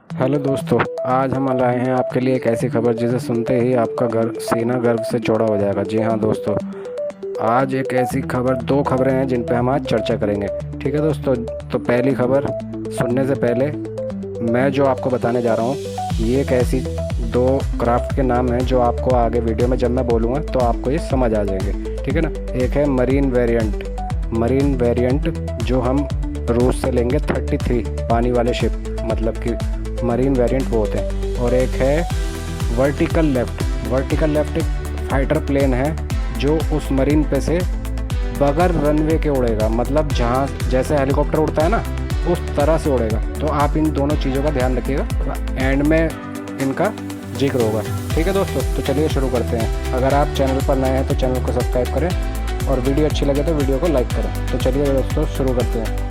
Hello दोस्तों। आज हम लाए हैं आपके लिए एक ऐसी खबर जिसे सुनते ही आपका सीना गर्व से चौड़ा हो जाएगा। जी हाँ दोस्तों, आज एक ऐसी खबर, दो खबरें हैं जिन पे हम आज चर्चा करेंगे। ठीक है दोस्तों, तो पहली खबर सुनने से पहले मैं जो आपको बताने जा रहा हूँ, ये एक ऐसी दो क्राफ्ट के नाम हैं जो आपको आगे वीडियो में जब मैं बोलूँगा तो आपको ये समझ आ जाएंगे। ठीक है ना। एक है मरीन वेरिएंट जो हम रूस से लेंगे 33 पानी वाले शिप, मतलब कि मरीन वेरिएंट वो होते हैं। और एक है वर्टिकल लेफ्ट एक फाइटर प्लेन है जो उस मरीन पे से बगैर रनवे के उड़ेगा, मतलब जहाँ जैसे हेलीकॉप्टर उड़ता है ना उस तरह से उड़ेगा। तो आप इन दोनों चीज़ों का ध्यान रखिएगा, एंड में इनका जिक्र होगा। ठीक है दोस्तों, तो चलिए शुरू करते हैं। अगर आप चैनल पर नए हैं तो चैनल को सब्सक्राइब करें और वीडियो अच्छी लगे तो वीडियो को लाइक करें। तो चलिए दोस्तों शुरू करते हैं।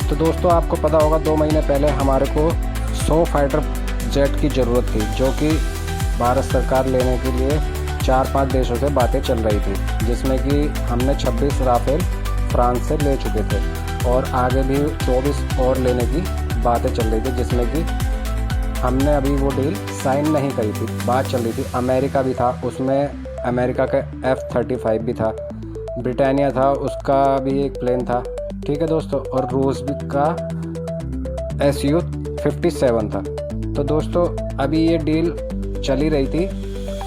तो दोस्तों आपको पता होगा 2 महीने पहले हमारे को 100 फाइटर जेट की ज़रूरत थी, जो कि भारत सरकार लेने के लिए 4-5 देशों से बातें चल रही थी, जिसमें कि हमने 26 राफेल फ्रांस से ले चुके थे और आगे भी 24 और लेने की बातें चल रही थी, जिसमें कि हमने अभी वो डील साइन नहीं करी थी। बात चल रही थी, अमेरिका भी था उसमें, अमेरिका का F-35 भी था, ब्रिटानिया था उसका भी एक प्लेन था। ठीक है दोस्तों, और रूस भी का Su-57 था। तो दोस्तों अभी ये डील चली रही थी,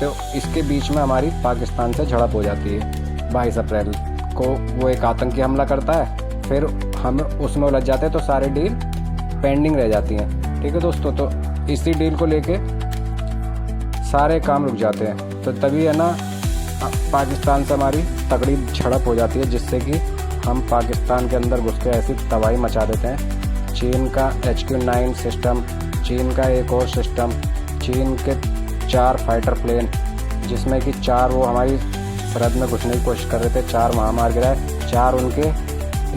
तो इसके बीच में हमारी पाकिस्तान से झड़प हो जाती है। 22 अप्रैल को वो एक आतंकी हमला करता है, फिर हम उसमें उलझ जाते हैं, तो सारी डील पेंडिंग रह जाती हैं। ठीक है दोस्तों, तो इसी डील को लेके सारे काम रुक जाते हैं। तो तभी है ना पाकिस्तान से हमारी तगड़ी झड़प हो जाती है, जिससे कि हम पाकिस्तान के अंदर घुस के ऐसी तबाही मचा देते हैं। चीन का HQ-9 सिस्टम, चीन का एक और सिस्टम, चीन के 4 फाइटर प्लेन, जिसमें कि 4 वो हमारी सरहद में घुसने की कोशिश कर रहे थे, 4 वहाँ मार गिराए, 4 उनके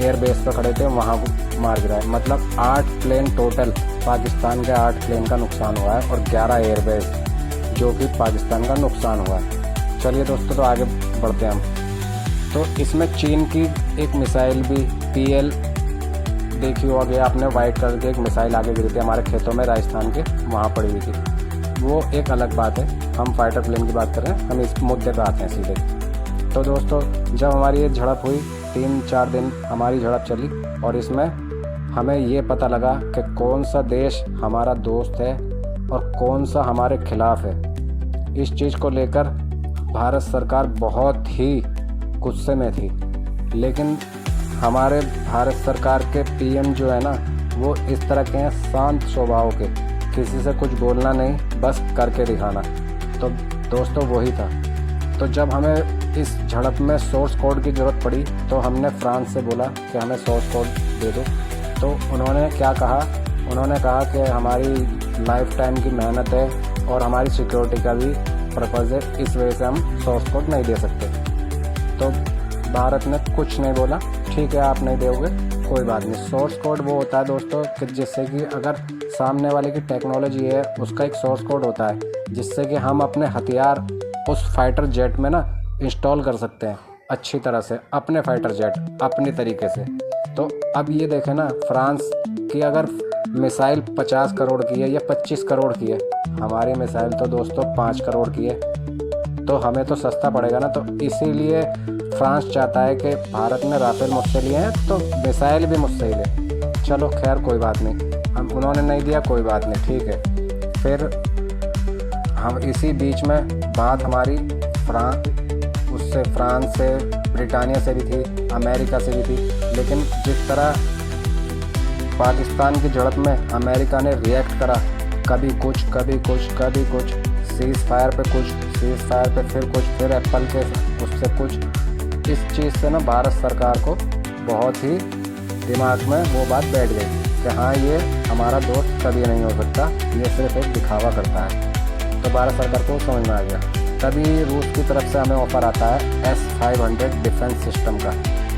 एयर बेस पर खड़े थे वहाँ मार गिराए। मतलब 8 प्लेन टोटल, पाकिस्तान के 8 प्लेन का नुकसान हुआ है और 11 एयर बेस जो कि पाकिस्तान का नुकसान हुआ है। चलिए दोस्तों, तो आगे बढ़ते हैं हम। तो इसमें चीन की एक मिसाइल भी PL देखी होगी आपने, वाइट कलर की एक मिसाइल आगे गिरी थी हमारे खेतों में, राजस्थान के वहाँ पड़ी हुई थी। वो एक अलग बात है, हम फाइटर प्लेन की बात कर रहे हैं, हम इस मुद्दे पर आते हैं सीधे। तो दोस्तों जब हमारी ये झड़प हुई, 3-4 दिन हमारी झड़प चली, और इसमें हमें ये पता लगा कि कौन सा देश हमारा दोस्त है और कौन सा हमारे खिलाफ है। इस चीज़ को लेकर भारत सरकार बहुत ही गुस्से में थी, लेकिन हमारे भारत सरकार के PM जो है ना, वो इस तरह के हैं, शांत स्वभाव के, किसी से कुछ बोलना नहीं, बस करके दिखाना। तो दोस्तों वही था। तो जब हमें इस झड़प में सोर्स कोड की ज़रूरत पड़ी, तो हमने फ्रांस से बोला कि हमें सोर्स कोड दे दो। तो उन्होंने क्या कहा, उन्होंने कहा कि हमारी लाइफ टाइम की मेहनत है और हमारी सिक्योरिटी का भी पर्पज़ है, इस वजह से हम सोर्स कोड नहीं दे सकते। तो भारत ने कुछ नहीं बोला, ठीक है आप नहीं दोगे कोई बात नहीं। सोर्स कोड वो होता है दोस्तों कि जिससे कि अगर सामने वाले की टेक्नोलॉजी है, उसका एक सोर्स कोड होता है, जिससे कि हम अपने हथियार उस फाइटर जेट में ना इंस्टॉल कर सकते हैं अच्छी तरह से, अपने फाइटर जेट अपनी तरीके से। तो अब ये देखें ना, फ्रांस की अगर मिसाइल 50 करोड़ की है या 25 करोड़ की है, हमारी मिसाइल तो दोस्तों 5 करोड़ की है, तो हमें तो सस्ता पड़ेगा ना। तो इसीलिए फ्रांस चाहता है कि भारत ने राफेल मुझसे लिए हैं तो मिसाइल भी मुझसे ही ले। चलो खैर कोई बात नहीं, हम उन्होंने नहीं दिया, कोई बात नहीं, ठीक है। फिर हम इसी बीच में बात हमारी फ्रांस से, ब्रिटानिया से भी थी, अमेरिका से भी थी, लेकिन जिस तरह पाकिस्तान की झड़प में अमेरिका ने रिएक्ट करा, कभी कुछ कभी कुछ कभी कुछ, सीज़ फायर पे कुछ, सीज़ फायर पे फिर कुछ, फिर एप्पल के उससे कुछ, इस चीज़ से ना भारत सरकार को बहुत ही दिमाग में वो बात बैठ गई कि हाँ ये हमारा दोस्त कभी नहीं हो सकता, ये सिर्फ एक दिखावा करता है। तो भारत सरकार को समझ में आ गया। तभी रूस की तरफ से हमें ऑफ़र आता है S-500 डिफेंस सिस्टम का।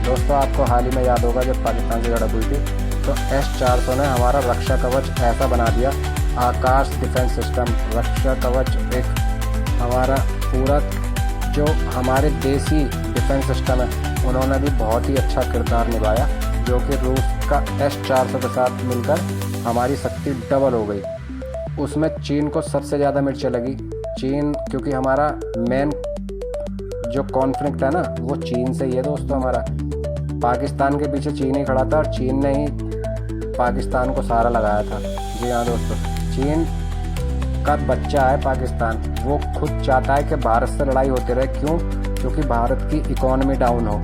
दोस्तों आपको हाल ही में याद होगा जब पाकिस्तान से झड़प हुई थी, तो S-400 ने हमारा रक्षा कवच ऐसा बना दिया, आकाश डिफेंस सिस्टम, रक्षा कवच एक हमारा पूरा जो हमारे देसी डिफेंस सिस्टम है, उन्होंने भी बहुत ही अच्छा किरदार निभाया, जो कि रूस का S-400 के साथ मिलकर हमारी शक्ति डबल हो गई। उसमें चीन को सबसे ज़्यादा मिर्चें लगी। चीन, क्योंकि हमारा मेन जो कॉन्फ्लिक्ट है ना वो चीन से ही है दोस्तों। हमारा पाकिस्तान के पीछे चीन ही खड़ा था और चीन ने ही पाकिस्तान को सहारा लगाया था। जी हाँ दोस्तों, चीन का बच्चा है पाकिस्तान। वो खुद चाहता है कि भारत से लड़ाई होती रहे। क्यों? क्योंकि भारत की इकोनॉमी डाउन हो।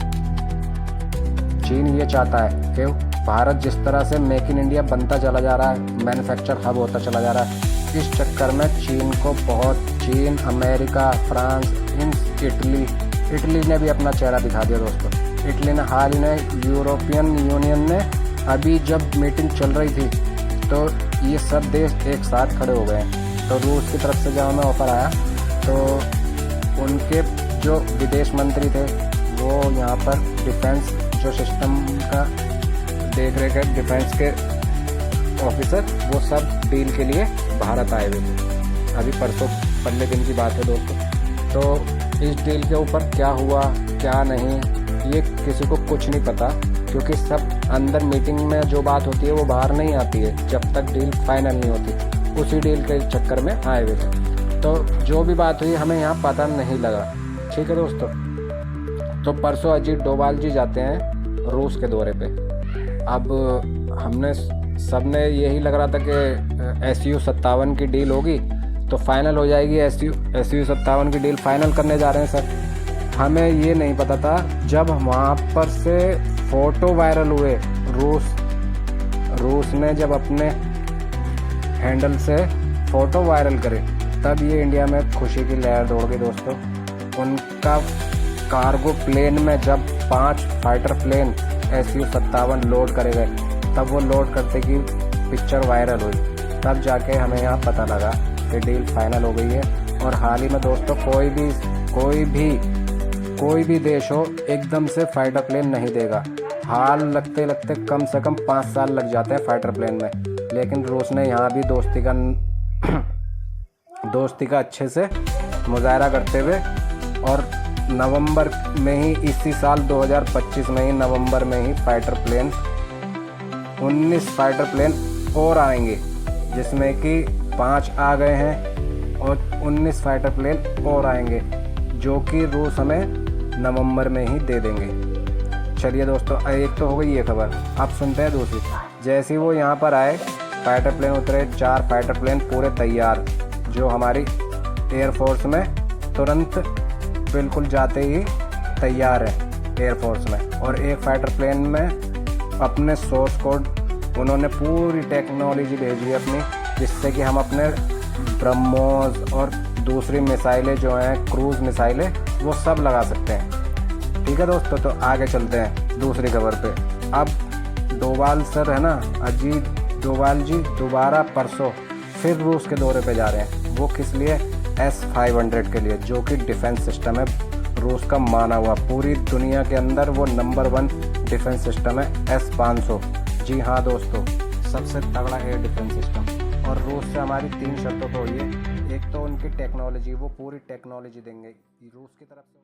चीन ये चाहता है कि भारत जिस तरह से मेक इन इंडिया बनता चला जा रहा है, मैन्युफैक्चर हब होता चला जा रहा है, इस चक्कर में चीन को बहुत, चीन, अमेरिका, फ्रांस, इटली ने भी अपना चेहरा दिखा दिया दोस्तों। इटली ने हाल ही में, यूरोपियन यूनियन ने अभी जब मीटिंग चल रही थी तो ये सब देश एक साथ खड़े हो गए। तो रूस की तरफ से जब हमें ऑफर आया तो उनके जो विदेश मंत्री थे वो यहाँ पर डिफेंस जो सिस्टम का देख रेख है, डिफेंस के ऑफिसर, वो सब डील के लिए भारत आए हुए थे। अभी परसों पहले दिन की बात है दोस्तों। तो इस डील के ऊपर क्या हुआ क्या नहीं ये किसी को कुछ नहीं पता, क्योंकि सब अंदर मीटिंग में जो बात होती है वो बाहर नहीं आती है जब तक डील फाइनल नहीं होती। उसी डील के चक्कर में आए हुए थे। तो जो भी बात हुई हमें यहाँ पता नहीं लगा। ठीक है दोस्तों। तो परसों अजीत डोभाल जी जाते हैं रूस के दौरे पे। अब हमने सबने यही लग रहा था कि SU-57 की डील होगी तो फाइनल हो जाएगी। SU-57 की डील फाइनल करने जा रहे हैं सर। हमें ये नहीं पता था, जब वहाँ पर से फ़ोटो वायरल हुए, रूस ने जब अपने हैंडल से फ़ोटो वायरल करे, तब ये इंडिया में खुशी की लहर दौड़ गई दोस्तों। उनका कार्गो प्लेन में जब 5 फाइटर प्लेन SU-57 लोड करे गए, तब वो लोड करते की पिक्चर वायरल हुई। तब जाके हमें यहाँ पता लगा कि डील फाइनल हो गई है। और हाल ही में दोस्तों कोई भी देश हो एकदम से फाइटर प्लेन नहीं देगा। हाल लगते लगते कम से कम 5 साल लग जाते हैं फाइटर प्लेन में। लेकिन रूस ने यहाँ भी दोस्ती का अच्छे से मुजाहरा करते हुए, और नवंबर में ही, इसी साल 2025 में ही नवंबर में ही 19 फाइटर प्लेन और आएंगे, जिसमें कि 5 आ गए हैं और 19 फाइटर प्लेन और आएंगे, जो कि रूस हमें नवंबर में ही दे देंगे। चलिए दोस्तों, एक तो हो गई ये खबर। अब सुनते हैं दूसरी। जैसे ही वो यहाँ पर आए, फाइटर प्लेन उतरे, 4 फाइटर प्लेन पूरे तैयार, जो हमारी एयरफोर्स में तुरंत बिल्कुल जाते ही तैयार है एयरफोर्स में। और एक फाइटर प्लेन में अपने सोर्स कोड उन्होंने पूरी टेक्नोलॉजी भेजी है अपनी, जिससे कि हम अपने ब्रह्मोस और दूसरी मिसाइलें जो हैं, क्रूज़ मिसाइलें, वो सब लगा सकते हैं। ठीक है दोस्तों, तो आगे चलते हैं दूसरी खबर पे। अब डोभाल सर है ना, अजीत डोभाल जी दोबारा परसों फिर रूस के दौरे पे जा रहे हैं। वो किस लिए? S-500 के लिए, जो कि डिफेंस सिस्टम है रूस का माना हुआ। पूरी दुनिया के अंदर वो नंबर 1 डिफेंस सिस्टम है S-500। जी हाँ दोस्तों, सबसे तगड़ा एयर डिफेंस सिस्टम। और रूस से हमारी 3 शर्तों तो हुई है। एक तो उनकी टेक्नोलॉजी, वो पूरी टेक्नोलॉजी देंगे रूस की तरफ से।